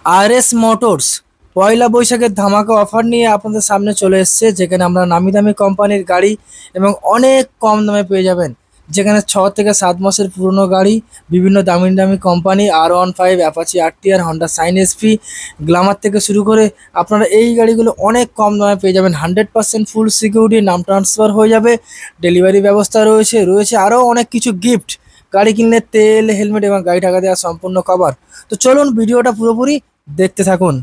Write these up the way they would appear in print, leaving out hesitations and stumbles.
RS motors পয়লা বৈশাখের ধামাকা offer নিয়ে আপনাদের সামনে চলে এসেছে, যেখানে আমরা নামি দামি কোম্পানির গাড়ি এবং অনেক কম দামে পেয়ে যাবেন। যেখানে 6 থেকে 7 মাসের পুরনো গাড়ি, বিভিন্ন দামি দামি company R15, Apache RTR, Honda Shine SP, Glamour থেকে শুরু করে আপনারা এই গাড়িগুলো অনেক কম দামে পেয়ে যাবেন। 100% ফুল সিকিউরিটি, নাম ট্রান্সফার হয়ে যাবে, ডেলিভারি ব্যবস্থা রয়েছে আরও অনেক কিছু গিফট। গাড়ি কিনলে তেল, হেলমেট এবং গাড়ি টাকা দেওয়া সম্পূর্ণ কভার। তো চলুন ভিডিওটা পুরোপুরি দেখতে থাকুন।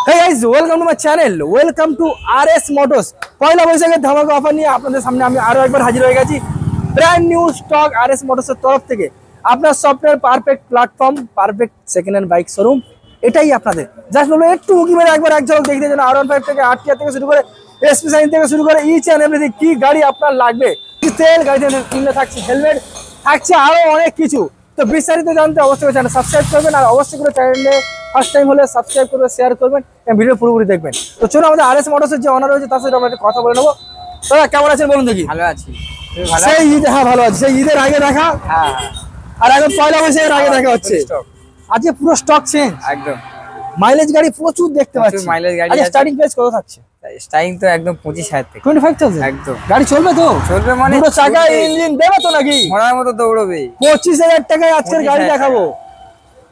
Hey guys, welcome to my channel. Welcome to RS Motors. পয়লা বৈশাখের ধামাকা অফার নিয়ে আপনাদের সামনে আমি আরো একবার হাজির হয়ে গেছি। Brand new stock RS Motors এর তরফ থেকে আপনার স্বপ্নের perfect platform, perfect second hand bike showroom এটাই আপনাদের। জাস্ট বলবো একটু উকি মেরে একবার এক ঝলক দেখতে যেন R15 থেকে RTR থেকে শুরু করে এসপি সাইন থেকে শুরু করে ইচ এন্ড এভরিথিং কি গাড়ি আপনার লাগবে। তেল গাড়িতে কিনলে থাকছে হেলমেট, থাকছে আরো অনেক কিছু। তো বিস্তারিত জানতে অবশ্যই চ্যানেল সাবস্ক্রাইব করবেন, আর অবশ্যই করে চ্যানেলে ফার্স্ট টাইম হলে সাবস্ক্রাইব করবেন, শেয়ার করবেন এবং ভিডিও পুরোপুরি দেখবেন। তো চলুন আমাদের RS মোটরসের যে অনার রয়েছে তার সাথে আমরা একটা কথা বলে নেবো। দাদা কেমন আছেন বলুন দেখি? ভালো আছি। সেই ঈদ, হ্যাঁ ভালো আছি। সেই ঈদের আগে দেখা, হ্যাঁ, আর এখন পয়লা বৈশাখের আগে দেখা হচ্ছে। আজকে পুরো স্টক চেঞ্জ, একদম মাইলেজ গাড়ি প্রচুর দেখতে পাচ্ছি। মাইলেজ গাড়ি আচ্ছা, স্টার্টিং প্রাইস কত থাকছে? স্টাইং তো একদম 25,000 থেকে 25,000। একদম গাড়ি চলবে তো? চলবে মানে দুটো চাকা ইঞ্জিন দেবে তো নাকি? ঘোড়ার মতো দৌড়বে। 25,000 টাকায় আজকের গাড়ি দেখাবো,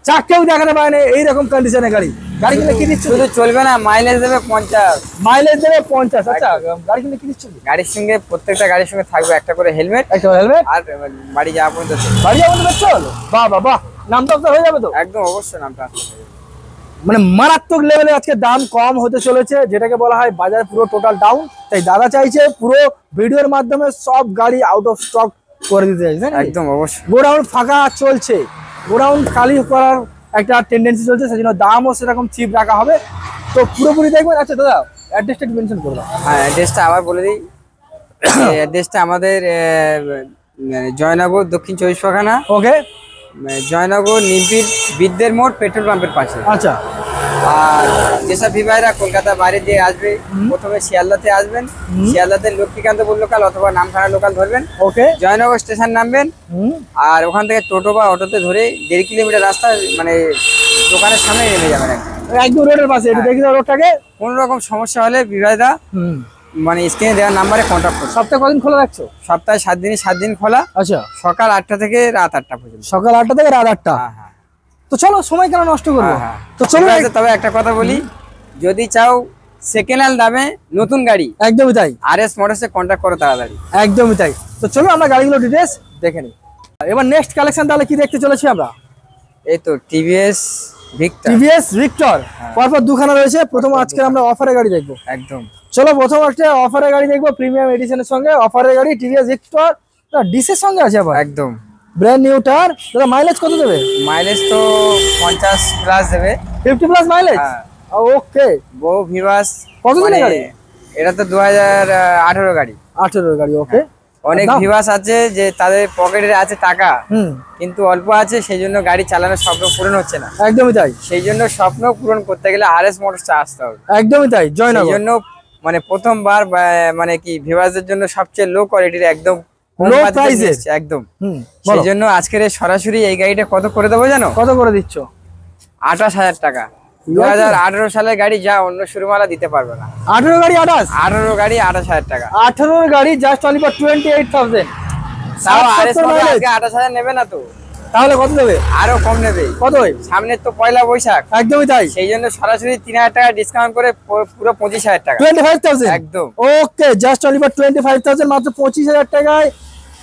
চাকেও দেখাতে পারে না এইরকম কন্ডিশনে গাড়ি। গাড়ি কিনলে কি দিচ্ছ? শুধু চলবে না, মাইলেজ দেবে 50। মাইলেজ দেবে 50। আচ্ছা, গাড়ি কিনলে কি দিচ্ছ? গাড়ির সঙ্গে প্রত্যেকটা গাড়ির সঙ্গে থাকবে একটা করে হেলমেট, একটা হেলমেট আর বাড়ি যাওয়া পর্যন্ত বাড়ি যাবো তো পেট্রোল। বাহ বাহ বাহ, নাম তো হয়ে যাবে তো একদম অবশ্যই নামটা। মানে মারাত্মক লেভেলে আজকে দাম কম হতে চলেছে, যেটাকে বলা হয় বাজার পুরো টোটাল ডাউন। তাই দাদা চাইছে পুরো ভিডিওর মাধ্যমে সব গাড়ি আউট অফ স্টক করে দিতে চাইছে। একদম অবশ্যই গোডাউন ফাঁকা চলছে, গোডাউন খালি করার একটা টেন্ডেন্সি চলছে, সেজন্য দামও সেরকম চিপ রাখা হবে। তো পুরোপুরি দেখবেন। আচ্ছা দাদা, অ্যাড্রেসটা একটু মেনশন করে দাও। হ্যাঁ, অ্যাড্রেসটা আবার বলে দিই। অ্যাড্রেসটা আমাদের জয়নগর, দক্ষিণ 24 পরগনা। ওকে, জয়নগর নিমপির বিদ্যের মোড় পেট্রোল পাম্পের পাশে। আচ্ছা। আর যেসব ভিভাইরা কলকাতা বাইরে দিয়ে আসবে, প্রথমে শিয়ালদাতে আসবেন, শিয়ালদাতে লক্ষ্মীকান্তপুর লোকাল অথবা নামখানা লোকাল ধরবেন। ওকে, জয়নগর স্টেশন নামবেন, আর ওখান থেকে টোটো বা অটোতে ধরে 1.5 কিলোমিটার রাস্তা, মানে দোকানের সামনে নেমে যাবেন একদম রোডের পাশে। একটু দেখি দাও রোডটাকে। কোনো রকম সমস্যা হলে ভিভাইরা মানে স্ক্রিনে দেওয়ার নাম্বারে কন্ট্যাক্ট করুন। সপ্তাহে কদিন খোলা রাখছো? সপ্তাহে 7 দিনই 7 দিন খোলা। আচ্ছা, সকাল 8টা থেকে রাত 8টা পর্যন্ত। সকাল 8টা থেকে রাত 8টা। হ্যাঁ হ্যাঁ। তো চলো, সময় কেন নষ্ট করবো? হ্যাঁ, তো চলো। তবে একটা কথা বলি, যদি চাও সেকেন্ড হ্যান্ড দামে নতুন গাড়ি, একদমই তাই, RS মোটরসে কন্ট্যাক্ট করো তাড়াতাড়ি। একদমই তাই। তো চলো আমরা গাড়িগুলো ডিটেইলস দেখে নিই। এবার নেক্সট কালেকশন তাহলে কি দেখতে চলেছি আমরা? এই তো টিভিএস ভিক্টর। পরপর দুখানা রয়েছে। প্রথম আজকে আমরা অফারে গাড়ি দেখবো। একদম। চলো প্রথম একটা অফারে গাড়ি দেখবো, প্রিমিয়াম এডিশনের সঙ্গে অফারের গাড়ি টিভিএস ভিক্টর ডিসের সঙ্গে আছে আবার। একদম ব্র্যান্ড নিউ টায়ার। দাদা মাইলেজ কত দেবে? মাইলেজ তো 50 প্লাস দেবে। 50 প্লাস মাইলেজ। ওকে। গো ভিভাস। কত দিনের গাড়ি? এটা তো 2018 গাড়ি। 18 গাড়ি। ওকে। অনেক ভিভাস আছে যে তাদের পকেটে আছে টাকা, কিন্তু অল্প আছে, সেই জন্য গাড়ি চালানোর স্বপ্ন পূরণ হচ্ছে না। একদমই তাই। সেই জন্য স্বপ্ন পূরণ করতে গেলে RS মোটরস আসতে হবে। একদমই তাই। জয়নগর। সেই জন্য মানে প্রথমবার মানে কি ভিভাসদের জন্য সবচেয়ে লো কোয়ালিটির, একদম লো প্রাইসের একদম। সেই জন্য আজকের সরাসরি এই গাড়িটা কত করে দেবো জানো? কত করে দিচ্ছ? 28,000 টাকা। 2018 সালের গাড়ি, যা অন্য শোরুমওয়ালা দিতে পারবে না। 18 গাড়ি 28? 18 গাড়ি 28,000 টাকা। 18 গাড়ি জাস্ট অনলি ফর 28,000। তাও RS মোটরস আজকে 28,000 নেবে না তো? তাহলে কত দেবে? আরো কম নেবে। কত? সামনে তো পয়লা বৈশাখ। একদমই তাই। সেই জন্য সরাসরি 3,000 টাকা ডিসকাউন্ট করে পুরো 25,000 টাকা। 25,000 একদম। ওকে, জাস্ট অনলি ফর 25,000, মাত্র 25,000 টাকায়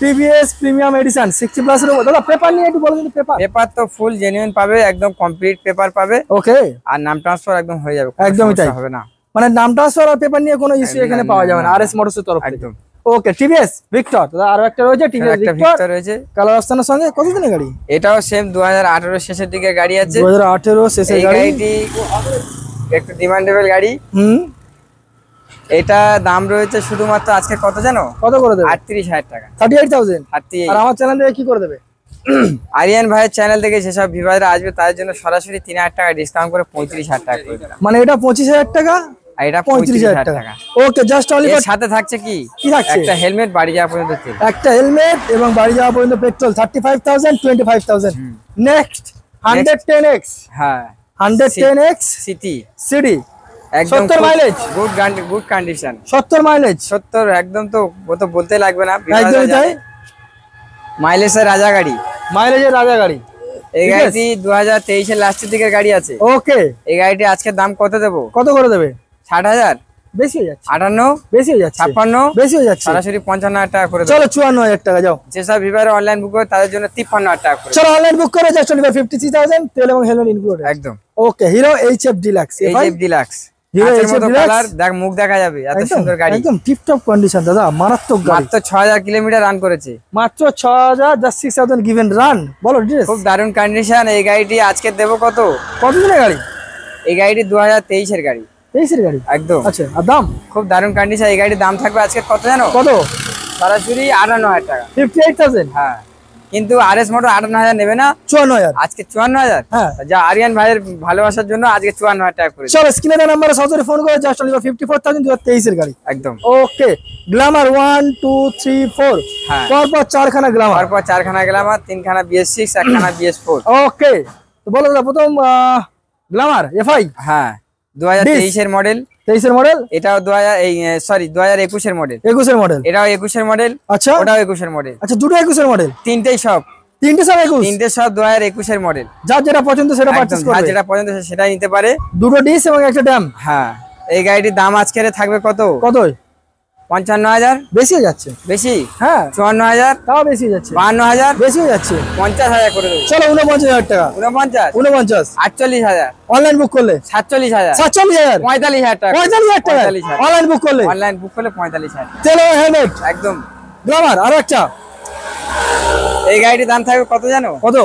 টিভিএস প্রিমিয়াম এডিশন 60 প্লাস এর। দাদা পেপার নিয়ে একটু বলুন। পেপার তো ফুল জেনুইন পাবে, একদম কমপ্লিট পেপার পাবে। ওকে। আর নাম ট্রান্সফার একদম হয়ে যাবে, একদমই তাই। হবে না, মানে নাম ট্রান্সফার আর পেপার নিয়ে কোনো ইস্যু এখানে পাওয়া যাবে না RS মোটরস এর তরফ থেকে। একদম। ওকে, টিভিএস ভিক্টর। দাদা আরো একটা রয়েছে টিভিএস ভিক্টর রয়েছে কালার অপশনের সঙ্গে। কত দিনের গাড়ি? এটাও সেম 2018 শেষের দিকে গাড়ি আছে। 2018 শেষের গাড়ি। গাড়িটি একটু ডিমান্ডেবল গাড়ি। এটা দাম রয়েছে শুধুমাত্র আজকে কত জানো? কত করে দেবে? 38,000 টাকা। 38,000। 38। আর আমার চ্যানেল থেকে কি করে দেবে? আরিয়ান ভাইয়ের চ্যানেল থেকে যেসব ভিউয়াররা আসবে তাদের জন্য সরাসরি 3,000 টাকা ডিসকাউন্ট করে 35,000 টাকা করে দিলাম। মানে এটা 25,000 টাকা আর এটা 35,000 টাকা। ওকে, জাস্ট অনলি এর সাথে থাকছে কি থাকছে? একটা হেলমেট, বাড়ি যাওয়া পর্যন্ত তেল। একটা হেলমেট এবং বাড়ি যাওয়া পর্যন্ত পেট্রোল। 35,000 25,000। Next 110X। হ্যাঁ, 110X সিটি সিডি, একদম 70 মাইলেজ, গুড কন্ডিশন। 70 মাইলেজ, 70 একদম, তো ও তো বলতে লাগবে না, একদমই তাই, মাইলেজের রাজা গাড়ি, মাইলেজের রাজা গাড়ি। এই গাড়িটি 2023 এর লাস্টের দিকের গাড়ি আছে। ওকে, এই গাড়িটি আজকে দাম কত দেবো? কত করে দেবে? 60,000, বেশি হয়ে যাচ্ছে, 58, বেশি হয়ে যাচ্ছে, 56, বেশি হয়ে যাচ্ছে। সরাসরি 55,000 টাকা করে দেবো। চলো 54,000 টাকা যাও। যেসব ভিভারে অনলাইন বুক করে তাদের জন্য 53,000 টাকা করে চলো অনলাইন বুক করে জাস্ট 53,000, তেল এবং হেলমেট ইনক্লুডেড। একদম। Okay, Hero HF Deluxe, HF Deluxe, Hero কাঁচের এইচএফ মতো ডিলাক্স, কালার, দেখ মুখ দেখা যাবে, এত সুন্দর গাড়ি। একদম টিপটপ কন্ডিশন দাদা, মারাত্মক গাড়ি। মাত্র 6,000 কিলোমিটার রান করেছে, মাত্র 6,000, জাস্ট 6,000 গিভেন রান। বলো ডিটেইলস। খুব দারুণ কন্ডিশন। এই গাড়িটি আজকে দেবো কত? কত দিনের গাড়ি? এই গাড়িটি 2023 এর গাড়ি, 23 এর গাড়ি, একদম। আচ্ছা, আর দাম? খুব দারুণ কন্ডিশন। এই গাড়ির দাম থাকবে আজকে কত জানো? কত? সরাসরি 58,000 টাকা। 58,000, হ্যাঁ, কিন্তু আরএস মোটর 58,000 নেবে না, 54,000। আজকে 54,000। হ্যাঁ, যা আরিয়ান ভাইয়ের ভালোবাসার জন্য আজকে 54,000 টাকা করে। চলো স্ক্রিনে দেওয়া নাম্বারে সরাসরি ফোন করে জাস্ট 54,000, 2023 এর গাড়ি, একদম। ওকে। গ্ল্যামার 1 2 3 4, হ্যাঁ, পরপর 4খানা গ্ল্যামার, তারপর 4খানা গেলাম, আর 3খানা BS6, 1খানা BS4। ওকে। তো বলো দাদা, প্রথম গ্ল্যামার এফআই, হ্যাঁ, 2023 এর মডেল। 23 এর মডেল, এটাও 2021 এর মডেল। 21 এর মডেল, এটাও 21 এর মডেল, আচ্ছা, ওটাও 21 এর মডেল। আচ্ছা, দুটো 21 এর মডেল, তিনটেই সব, তিনটে সব 21, তিনটে সব 2021 এর মডেল। যার যেটা পছন্দ সেটা একদম, পারচেজ যার করবে। যেটা পছন্দ সেটাই নিতে পারে। দুটো ডিস এবং একটা ড্যাম। হ্যাঁ, এই গাড়িটির দাম আজকের থাকবে কত? কত? 55,000। বেশি হয়ে যাচ্ছে। বেশি? হ্যাঁ, 54,000, তাও বেশি হয়ে যাচ্ছে, 52,000, বেশি হয়ে যাচ্ছে। 50,000 করে দেবো। চলো 49,000 টাকা, 49, 49, 48,000, অনলাইন বুক করলে 47,000, 47,000, 45,000 টাকা, 45,000 টাকা, 45,000, অনলাইন বুক করলে। অনলাইন বুক করলে 45,000। তেল এবং হেলমেট, একদম। গ্ল্যামার আরো একটা। এই গাড়িটির দাম থাকবে কত জানো? কত?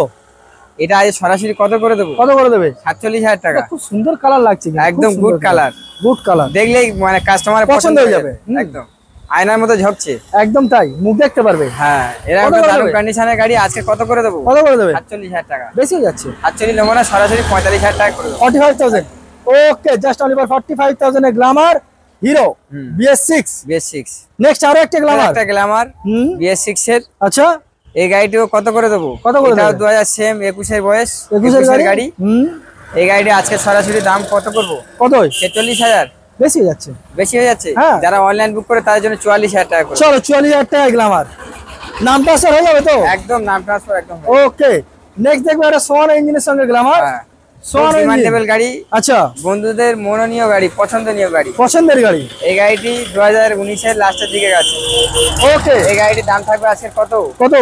এটা আজ সরাসরি কত করে দেবো? কত করে দেবে? 47,000 টাকা। খুব সুন্দর কালার লাগছে, একদম গুড কালার, গুড কালার, দেখলেই মানে কাস্টমারের পছন্দ হয়ে যাবে। একদম আয়নার মতো ঝপছে। একদম তাই, মুখ দেখতে পারবে। হ্যাঁ, এরকম কত করে দারুণ দেবে? কন্ডিশনের গাড়ি আজকে কত করে দেবো? কত করে দেবে? 47,000 টাকা। বেশি হয়ে যাচ্ছে। 48 নেবো না, সরাসরি 45,000 টাকা করে দেবো। 45,000, ওকে, জাস্ট অনলি ফর 45,000 এ Glamour Hero BS6। BS6, next আরো একটা গ্ল্যামার। একটা গ্ল্যামার BS6 এর। আচ্ছা, এই গাড়িটিও কত করে দেবো? কত করে এটাও দেবে? 2000 সেম, 21 এর বয়স, 21 এর গাড়ি। এই গাড়িটি আজকে সরাসরি দাম কত করবো? কত? 46,000। বেশি হয়ে যাচ্ছে, বেশি হয়ে যাচ্ছে। হ্যাঁ। যারা অনলাইন বুক করে তাদের জন্য 44,000 টাকা করে। চলো 44,000 টাকা গ্ল্যামার। নাম ট্রান্সফার হয়ে যাবে তো? একদম, নাম ট্রান্সফার একদম। ওকে, নেক্সট দেখবো একটা সোয়ান ইঞ্জিনের সঙ্গে গ্ল্যামার। হ্যাঁ, সোয়ান ইঞ্জিন, ডিমান্ডেবল গাড়ি, আচ্ছা, বন্ধুদের মনোনীয় গাড়ি, পছন্দনীয় গাড়ি। পছন্দের গাড়ি। এই গাড়িটি 2019 এর লাস্টের দিকে গেছে। ওকে, এই গাড়িটির দাম থাকবে আজকে কত? কত?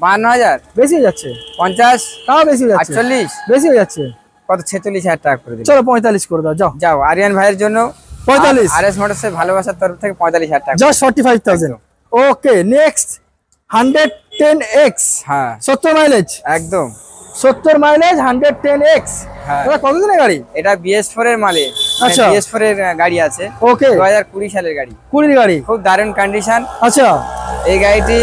52,000, বেশি হয়ে যাচ্ছে, 50, তাও বেশি হয়ে যাচ্ছে, 48, বেশি হয়ে যাচ্ছে। কত? 46,000 টাকা করে দিন। চলো 45 করে দাও, যাও। যাও, আরিয়ান ভাইয়ের জন্য 45, আরএস মোটরসের ভালোবাসার তরফ থেকে 45,000 টাকা। জাস্ট 45,000। ওকে, নেক্সট 110X, হ্যাঁ, 70 মাইলেজ, একদম। 70 মাইলেজ 110X। হ্যাঁ, দাদা কতদিনের গাড়ি? এটা BS4 এর মালে, আচ্ছা। BS4 এর গাড়ি আছে। ওকে, 2020 সালের গাড়ি, 20 গাড়ি, খুব দারুণ কন্ডিশন। আচ্ছা, এই গাড়িটি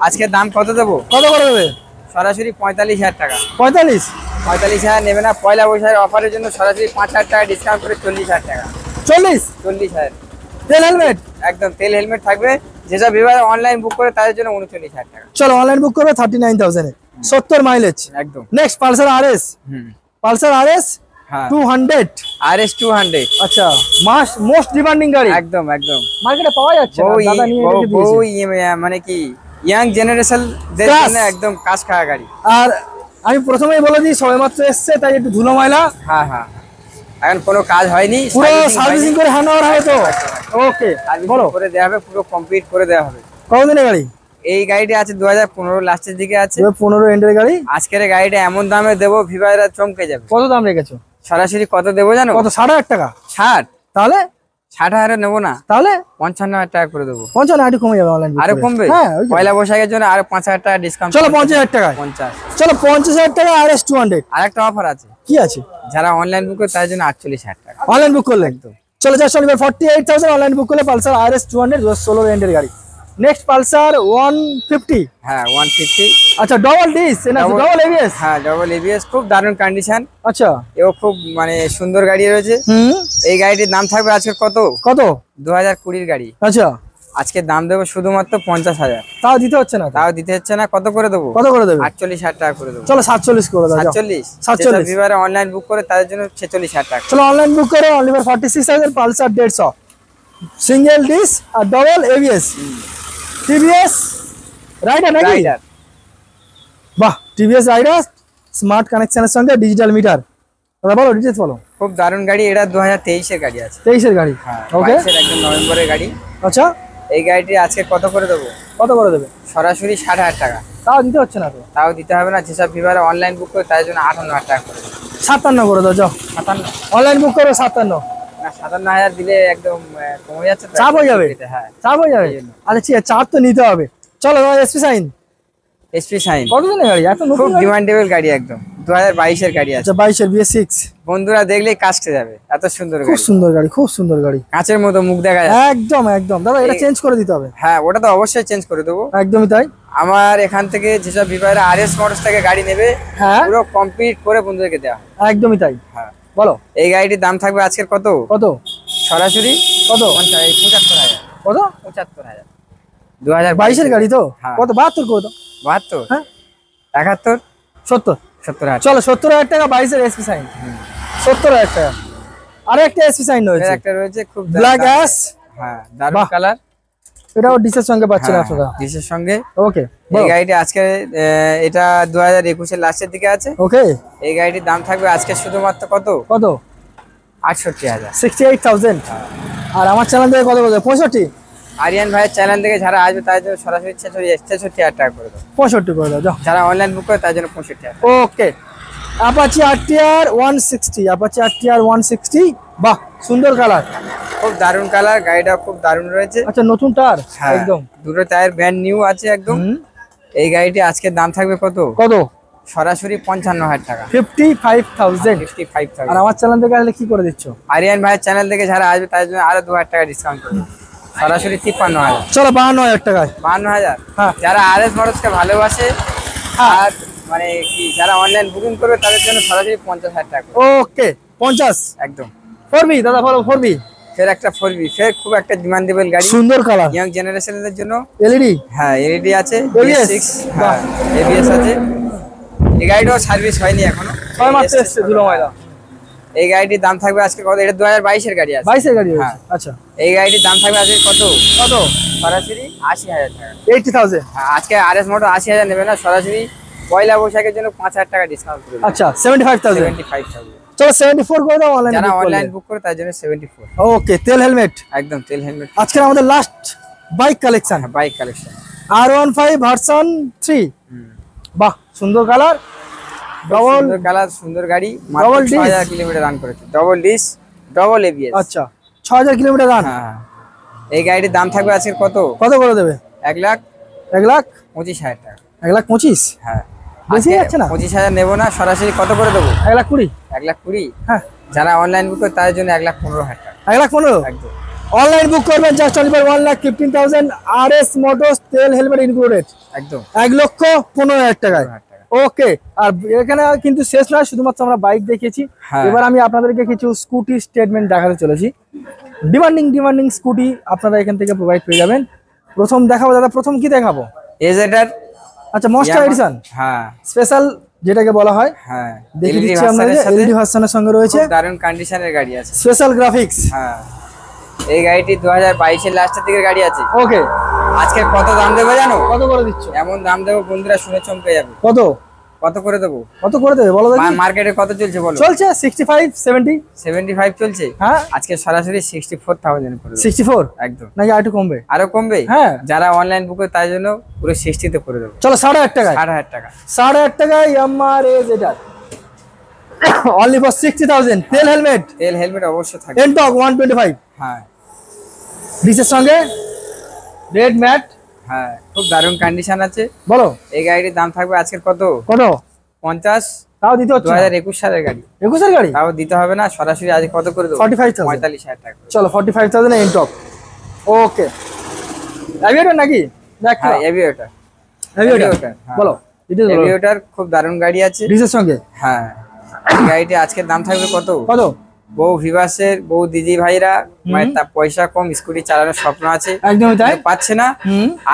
আজকে দাম কত দেবো? কত করে দেবে? সরাসরি 45,000 টাকা। 45, 45,000 নেবে না, পয়লা বৈশাখের অফারের জন্য সরাসরি 5,000 টাকা ডিসকাউন্ট করে 40,000 টাকা। 40, 40,000, তেল হেলমেট, একদম তেল হেলমেট থাকবে। যেসব বিভাগ অনলাইন বুক করে তাদের জন্য 39,000 টাকা। চলো অনলাইন বুক করবে 39,000 এ, 70 মাইলেজ। একদম। Next Pulsar RS, Pulsar RS হ্যাঁ, 200, RS 200, আচ্ছা, মোস্ট ডিমান্ডিং গাড়ি, একদম একদম। মার্কেটে পাওয়া যাচ্ছে না, দাদা নিয়ে রেখে দিয়েছে। মানে কি ইয়াং জেনারেশন দের Class। জন্য একদম কাজ খাওয়া গাড়ি। আর আমি প্রথমেই বলে দিই, সবেমাত্র এসছে তাই একটু ধুলো ময়লা, হ্যাঁ হ্যাঁ, এখন কোনো কাজ হয়নি, পুরো সার্ভিসিং করে হ্যান্ড ওভার হবে তো? ওকে, বলো, করে দেওয়া হবে, পুরো কমপ্লিট করে দেওয়া হবে। কতদিনের গাড়ি? এই গাড়িটি আছে 2015 লাস্টের দিকে আছে। 15 এন্ডের গাড়ি। আজকের এই গাড়িটা এমন দামে দেবো ভিভাইরা চমকে যাবে। কত দাম রেখেছো? সরাসরি কত দেবো জানো? কত? 60,000 টাকা। 60? তাহলে 60,000 নেবো না, তাহলে 55,000 টাকা করে দেবো। 55 একটু কমে যাবে অনলাইন, আরো কমবে? হ্যাঁ, পয়লা বৈশাখের জন্য আরো 5,000 টাকা ডিসকাউন্ট। চলো 50,000 টাকা। 50। চলো 50,000 টাকা RS 200। আরেকটা অফার আছে, কি আছে? যারা অনলাইন বুক করে তার জন্য 48,000 টাকা। অনলাইন বুক করলে একদম। চলো জাস্ট অনলি 48,000 অনলাইন বুক করলে পালসার RS 200 2016 এন্ডের গাড়ি। নেক্সট পালসার 150, হ্যাঁ 150, আচ্ছা, ডবল ডিস না, ডবল ABS, হ্যাঁ ডবল ABS, খুব দারুণ কন্ডিশন। আচ্ছা, এও খুব মানে সুন্দর গাড়ি রয়েছে। এই গাড়িটির দাম থাকবে আজকে কত? কত? 2020 গাড়ি, আচ্ছা, আজকে দাম দেবো শুধুমাত্র 50,000। তাও দিতে হচ্ছে না তো? তাও দিতে হচ্ছে না, কত করে দেবো? কত করে দেবে? 48,000 টাকা করে দেবো। চলো 47 করে দাও, যাও। 47। 47 ভিভারে অনলাইন বুক করে তাদের জন্য 46,000 টাকা। চলো অনলাইন বুক করো, only for 46,000 Pulsar 150 single disc আর ডবল এবিএস টিভিএস রাইডার নাকি? রাইডার। বাহ, টিভিএস রাইডার স্মার্ট কানেকশনের সঙ্গে ডিজিটাল মিটার। দাদা বলো ডিটেলস বলো। খুব দারুণ গাড়ি, এটা 2023 এর গাড়ি আছে। 23 এর গাড়ি, হ্যাঁ, ওকে। 22 এর একদম নভেম্বরের গাড়ি। আচ্ছা, এই গাড়িটি আজকে কত করে দেবো? কত করে দেবে? সরাসরি 60,000 টাকা। তাও দিতে হচ্ছে না তো? তাও দিতে হবে না, যেসব ভিভারে অনলাইন বুক করে তাদের জন্য 58,000 টাকা করে দেবো। 57 করে দাও, যাও। 57? অনলাইন বুক করো 57। না, 57,000 দিলে একদম কমে যাচ্ছে তো। চাপ হয়ে যাবে। হ্যাঁ, চাপ হয়ে যাবে। আচ্ছা ঠিক আছে, চাপ তো নিতে হবে। চলো এসপি সাইন। এসপি শাইন কত দিনের গাড়ি? এত নতুন খুব গাড়ি? ডিমান্ডেবল গাড়ি, একদম 2022 এর গাড়ি আছে। আচ্ছা 22 এর BS6। বন্ধুরা দেখলেই কাজতে যাবে, এত সুন্দর খুব গাড়ি, সুন্দর গাড়ি, খুব সুন্দর গাড়ি, কাঁচের মতো মুখ দেখা যায়। একদম একদম। দাদা এটা চেঞ্জ করে দিতে হবে। হ্যাঁ, ওটা তো অবশ্যই চেঞ্জ করে দেবো। একদমই তাই। আমার এখান থেকে যেসব ভিভারে RS মোটরস থেকে গাড়ি নেবে, হ্যাঁ পুরো কমপ্লিট করে বন্ধুদেরকে দেওয়া হয়। একদমই তাই। হ্যাঁ, বলো এই গাড়িটির দাম থাকবে আজকের কত? কত? সরাসরি কত? 75,000। কত? 75,000। 2022 22 এর গাড়ি তো? হ্যাঁ। কত? 72 করে দাও। 72? হ্যাঁ 71? 70। 70,000। চলো 70,000 টাকা 22 এর এসপি সাইন। 70,000 টাকা। আরে একটা এসপি সাইন রয়েছে, একটা রয়েছে খুব ব্ল্যাক অ্যাশ। হ্যাঁ, দারুণ বাহ। কালার। এটাও ডিসের সঙ্গে পাচ্ছেন আপনারা। ডিসের সঙ্গে। ওকে, এই গাড়িটি আজকে এটা 2021 এর লাস্টের দিকে আছে। ওকে। এই গাড়িটির দাম থাকবে আজকে শুধুমাত্র কত? কত? 68,000। 68,000। আর আমার চ্যানেল থেকে কত করে? 65। আরিয়ান ভাইয়ের চ্যানেল থেকে যারা আসবে তাদের জন্য সরাসরি 66,000 টাকা করে দেবো। 65 করে দাও, যাও। যারা অনলাইন বুক করে তার জন্য 65,000। Okay. Apache RTR 160, Apache RTR 160। বাহ, সুন্দর কালার, খুব দারুণ কালার, গাড়িটা খুব দারুণ রয়েছে। আচ্ছা নতুন টায়ার একদম। দুটো টায়ার ব্র্যান্ড নিউ আছে একদম। এই গাড়িটি আজকের দাম থাকবে কত? কত? সরাসরি 55,000 টাকা। 55,000। 55,000। আর আমার চ্যানেল থেকে আসলে কি করে দিচ্ছ? আরিয়ান ভাইয়ের চ্যানেল থেকে যারা আসবে তাদের জন্য আরো 2,000 টাকা ডিসকাউন্ট করবে, সরাসরি 53,000। চলো 52,000 টাকায়। 52,000। হ্যাঁ। যারা RS মোটরসকে ভালোবাসে আর মানে কি যারা অনলাইন বুকিং করবে তাদের জন্য সরাসরি 50,000 টাকা করে। ওকে 50 একদম। 4B দাদা, বলো 4B। ফের একটা 4B, ফের খুব একটা ডিমান্ডেবল গাড়ি, সুন্দর কালার, ইয়াং জেনারেশনের জন্য। এলইডি। হ্যাঁ, এলইডি আছে, ABS? BS6। হ্যাঁ, ABS আছে। এই গাড়িটাও সার্ভিস হয়নি এখনো, 6 মাস এসছে ধুলো ময়দা। এই গাড়িটির দাম থাকবে আজকে কত? এটা 2022 এর গাড়ি আছে। 22 এর গাড়ি হ্যাঁ। রয়েছে। আচ্ছা এই গাড়িটির দাম থাকবে আজকে কত? কত? সরাসরি 80,000 টাকা। 80,000। হ্যাঁ, আজকে RS মোটর 80,000 নেবে না, সরাসরি পয়লা বৈশাখের জন্য 5,000 টাকা ডিসকাউন্ট করে দেবে। আচ্ছা 75,000। 75,000। চলো 74 করে দাও অনলাইন। যারা অনলাইন বুক করে তার জন্য 74। ওকে, তেল হেলমেট। একদম তেল হেলমেট। আজকে আমাদের last bike collection, bike collection. R15 version 3। বাহ, সুন্দর কালার, ডবল কালার, সুন্দর গাড়ি, Double মাত্র disc? 6,000 কিলোমিটার রান করেছে। Double disc, double ABS। আচ্ছা 6,000 কিলোমিটার রান। হ্যাঁ, এই গাড়িটির দাম থাকবে আজকে কত? কত করে দেবে? 1,25,000 টাকা। 1,25,000। হ্যাঁ, বেশি আজকে যাচ্ছে না? 25,000 নেবো না, সরাসরি কত করে দেবো? 1,20,000। 1,20,000। হ্যাঁ, যারা অনলাইন বুক করে তাদের জন্য 1,15,000 টাকা। 1,15,000। একদম। অনলাইন বুক করবেন just only for 1,15,000। RS motors তেল হেলমেট ইনক্লুডেড, একদম 1,15,000 টাকায়। 15,000 টাকা। ওকে। আর এখানে কিন্তু শেষ নয়, শুধুমাত্র আমরা বাইক দেখিয়েছি। হ্যাঁ। এবার আমি আপনাদেরকে কিছু স্কুটি স্টেটমেন্ট দেখাতে চলেছি। ডিমান্ডিং স্কুটি আপনারা এখান থেকে প্রোভাইড পেয়ে যাবেন। প্রথম দেখাবো দাদা, প্রথম কি দেখাবো? এজেটার। আচ্ছা মনস্টার এডিশন হ্যাঁ, স্পেশাল যেটাকে বলা হয়, হ্যাঁ, দেখিয়ে LED দিচ্ছি আপনাদের। ভার্সনের সাথে এলইডি ভার্সনের সঙ্গে রয়েছে, খুব দারুণ কন্ডিশনের গাড়ি আছে। Special graphics. হ্যাঁ, এই গাড়িটি 2022 এর লাস্টের দিকের গাড়ি আছে। ওকে, আজকে কত দাম দেবো জানো? কত করে দিচ্ছ? এমন দাম দেবো বন্ধুরা শুনে চমকে যাবে। কত? কত করে দেবো? কত করে দেবে বলো দেখি। মার্কেটে কত চলছে বলো? চলছে 65 70। 75 চলছে। হ্যাঁ, আজকে সরাসরি 64,000 করে দেবো। 64 একদম। নাকি আরেকটু কমবে? আরো কমবে। হ্যাঁ। যারা অনলাইন বুক করে তার জন্য পুরো 60 তে করে দেবো। চলো 8,500 টাকায়। 8,000 টাকা। 8,500 টাকায় ইয়ামার এজেটার অনলি ফর 60,000। তেল হেলমেট, তেল হেলমেট অবশ্যই থাকবে। এনটক 125 হ্যাঁ, ডিসের সঙ্গে রেড ম্যাট। হ্যাঁ, খুব দারুণ কন্ডিশন আছে। বলো এই গাড়িটির দাম থাকবে আজকের কত? কত? 50। তাও দিতে হচ্ছে না। 2021 সালের গাড়ি, 21 এর গাড়ি। তাও দিতে হবে না, সরাসরি আজ কত করে দেবো? 45,000। 45,000 টাকা। চলো 45,000 এনটক। ওকে, অ্যাভিয়েটর নাকি? দেখ হ্যাঁ, এভিয়েটর। অ্যাভিয়েটর হ্যাঁ। বলো ডিটেইলস বলো। এভিয়েটর খুব দারুণ গাড়ি আছে। ডিসের সঙ্গে হ্যাঁ, এই গাড়িটি আজকের দাম থাকবে কত? কত? বহু ভিভাসের বহু দিদি ভাইরা মানে তার পয়সা কম স্কুটি চালানোর স্বপ্ন আছে, একদমই তাই। কিন্তু পাচ্ছে না।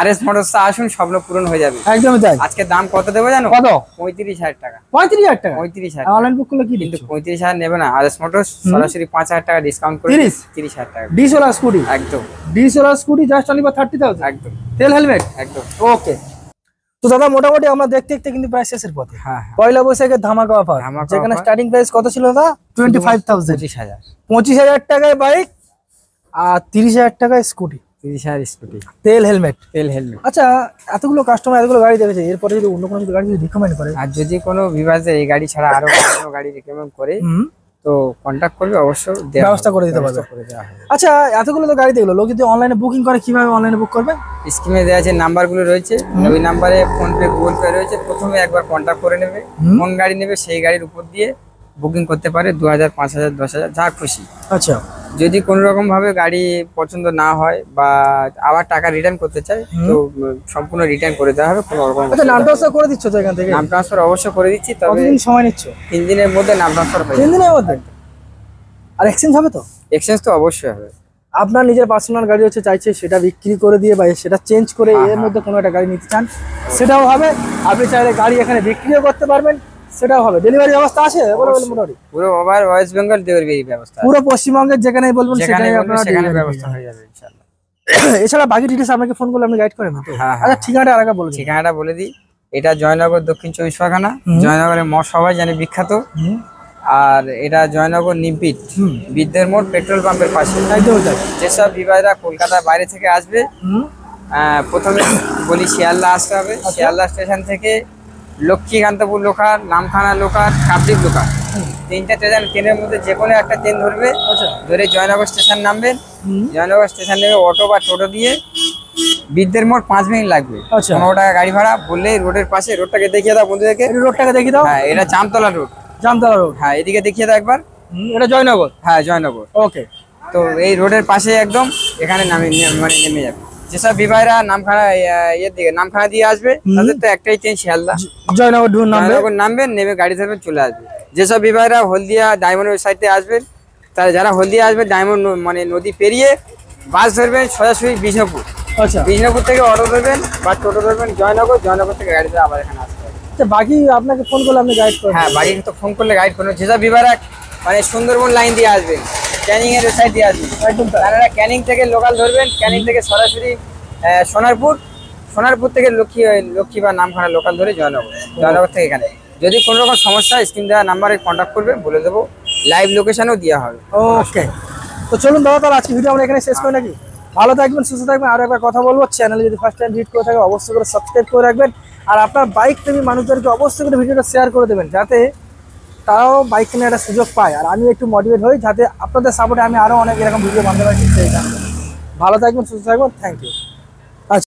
RS মোটরস আসুন, স্বপ্ন পূরণ হয়ে যাবে। একদমই তাই। আজকে দাম কত দেবো জানো? কত? 35,000 টাকা। 35,000 টাকা? 35,000। অনলাইন বুক করলে কি কিন্তু দিচ্ছ? 35,000 নেবে না। RS মোটরস সরাসরি 5,000 টাকা ডিসকাউন্ট করে 30,000 টাকা। ডিসোলার স্কুটি? একদম ডিসোলার স্কুটি জাস্ট অনলি ফর 30,000। একদম। তেল হেলমেট? একদম। ওকে। তো দাদা মোটামুটি আমরা দেখতে দেখতে কিন্তু প্রায় শেষের পথে। হ্যাঁ। পয়লা বৈশাখের ধামাকা অফার, ধামাকা যেখানে offer। স্টার্টিং প্রাইস কত ছিল দাদা? 25,000। 25,000। 25,000 টাকায় বাইক আর 30,000 টাকায় স্কুটি, 30,000 স্কুটি, তেল হেলমেট। তেল হেলমেট। আচ্ছা, এতগুলো কাস্টমার এতগুলো গাড়ি দেখেছে, এরপরে যদি অন্য কোনো গাড়ি যদি রিকমেন্ড করে, আর যদি কোনো ভিভাসের এই গাড়ি ছাড়া আরো কোনো গাড়ি রিকমেন্ড করে তো কন্টাক্ট করবে, অবশ্যই ব্যবস্থা করে দিতে পারবে। আচ্ছা, এতগুলো তো গাড়ি দেখলো, লোক যদি অনলাইনে বুকিং করে কিভাবে অনলাইনে বুক করবে? স্কিমে দেওয়া আছে নাম্বারগুলো রয়েছে, ওই নাম্বারে ফোন পে গুগল পে রয়েছে। প্রথমে একবার কন্টাক্ট করে নেবে, কোন গাড়ি নেবে সেই গাড়ির উপর দিয়ে বুকিং করতে পারে। 2,000, 5,000, 10,000 যা খুশি। আচ্ছা, যদি কোনো রকম ভাবে গাড়ি পছন্দ না হয় বা আবার টাকা রিটার্ন করতে চায় তো সম্পূর্ণ রিটার্ন করে দেওয়া হবে, কোনো রকম। আচ্ছা, নাম ট্রান্সফার করে দিচ্ছ তো এখান থেকে? নাম ট্রান্সফার অবশ্যই করে দিচ্ছি, তবে কতদিন সময় নিচ্ছ? 3 দিনের মধ্যে নাম ট্রান্সফার হয়ে 3 যাবে। দিনের মধ্যে? আর এক্সচেঞ্জ হবে তো? এক্সচেঞ্জ তো অবশ্যই হবে। আপনার নিজের পার্সোনাল গাড়ি হচ্ছে, চাইছে সেটা বিক্রি করে দিয়ে বা সেটা চেঞ্জ করে এর মধ্যে কোনো একটা গাড়ি নিতে চান, সেটাও হবে। আপনি চাইলে গাড়ি এখানে বিক্রিও করতে পারবেন, সেটাও হবে। ডেলিভারি ব্যবস্থা আছে মোটামুটি পুরো ওভার ওয়েস্ট বেঙ্গল ডেলিভারি ব্যবস্থা, পুরো পশ্চিমবঙ্গের যেখানেই বলবেন যেখানে সেখানে বলবেন আপনারা সেখানে delivery ব্যবস্থা পেয়ে হয়ে যাবে ইনশাআল্লাহ। যাবেন। এছাড়া বাকি ডিটেলস আপনাকে ফোন করলে আপনি গাইড করেন তো? হ্যাঁ। আচ্ছা, ঠিকানাটা আর একবার বলে দিন। ঠিকানাটা বলে দিই, এটা জয়নগর দক্ষিণ 24 পরগনা। জয়নগরের মোড় সবাই জানে বিখ্যাত। আর এটা জয়নগর নিমপিট বিদ্যের মোড় পেট্রোল পাম্পের পাশে। একদম তাই। যেসব বিভাইরা কলকাতার বাইরে থেকে আসবে, প্রথমে বলি শিয়ালদা আসতে হবে। শিয়ালদা স্টেশন থেকে Lakshmikantapur local, Namkhana local, Kakdwip local, 3টে ট্রেনের মধ্যে যে কোনো একটা ট্রেন ধরবে। ধরে জয়নগর স্টেশন নামবেন। জয়নগর স্টেশন থেকে অটো বা টোটো দিয়ে বিদ্যের মোড় 5 মিনিট লাগবে। 15 টাকা গাড়ি ভাড়া বললেই রোডের পাশে। রোডটাকে দেখিয়ে দাও বন্ধুদেরকে। রোডটাকে দেখিয়ে দাও। হ্যাঁ, এটা জামতলা রোড। জামতলা রোড? হ্যাঁ, এদিকে দেখিয়ে দাও একবার। এটা জয়নগর? হ্যাঁ, জয়নগর। ওকে। তো এই রোডের পাশে একদম এখানে নেমে যাবে। যেসব বিভাইরা নামখানা দিকে নামখানা দিয়ে আসবে, তাদের তো একটাই ট্রেন শিয়ালদা। জয়নগর নামবেন, নেমে গাড়ি ধরবেন, চলে আসবে। যেসব বিভাইরা হলদিয়া ডায়মন্ড সাইডে আসবেন, তারা যারা হলদিয়া আসবে ডায়মন্ড নদী পেরিয়ে বাস ধরবেন সরাসরি বিষ্ণুপুর। আচ্ছা, বিষ্ণুপুর থেকে অটো ধরবেন বা টোটো ধরবেন জয়নগর। জয়নগর থেকে গাড়ি ধরে আবার এখানে আসতে হবে। আচ্ছা, বাকি আপনাকে ফোন করলে আপনি গাইড করবেন? হ্যাঁ, বাড়ি তো ফোন করলে গাইড করুন। যেসব বিভাইরা সুন্দরবন লাইন দিয়ে আসবেন, ক্যানিং এর সাইড দিয়ে আসবেন, একদম তাই। তারা ক্যানিং থেকে লোকাল ধরবেন। ক্যানিং থেকে সরাসরি সোনারপুর থেকে লক্ষ্মী বা নামখানা লোকাল ধরে জয়নগর থেকে এখানে। যদি কোনো রকম সমস্যা স্ক্রিন দেওয়া নাম্বারে কন্ট্যাক্ট করবে, বলে দেবো। লাইভ লোকেশনও দেওয়া হবে। ওকে, তো চলুন দাদা, তাহলে আজকে ভিডিও আমরা এখানে শেষ করি নাকি? ভালো থাকবেন, সুস্থ থাকবেন। আর একবার কথা বলবো, চ্যানেলে যদি ফার্স্ট টাইম ভিজিট করে থাকেন অবশ্যই করে সাবস্ক্রাইব করে রাখবেন। আর আপনার বাইক প্রেমী মানুষদেরকে অবশ্যই করে ভিডিওটা শেয়ার করে দেবেন, যাতে তারাও বাইক কেনার একটা সুযোগ পায় আর আমি একটু মোটিভেট হই, যাতে আপনাদের সাপোর্টে আমি আরও অনেক এরকম ভিডিও বানাতে পারি। ভালো থাকবেন, সুস্থ থাকবেন। Thank you.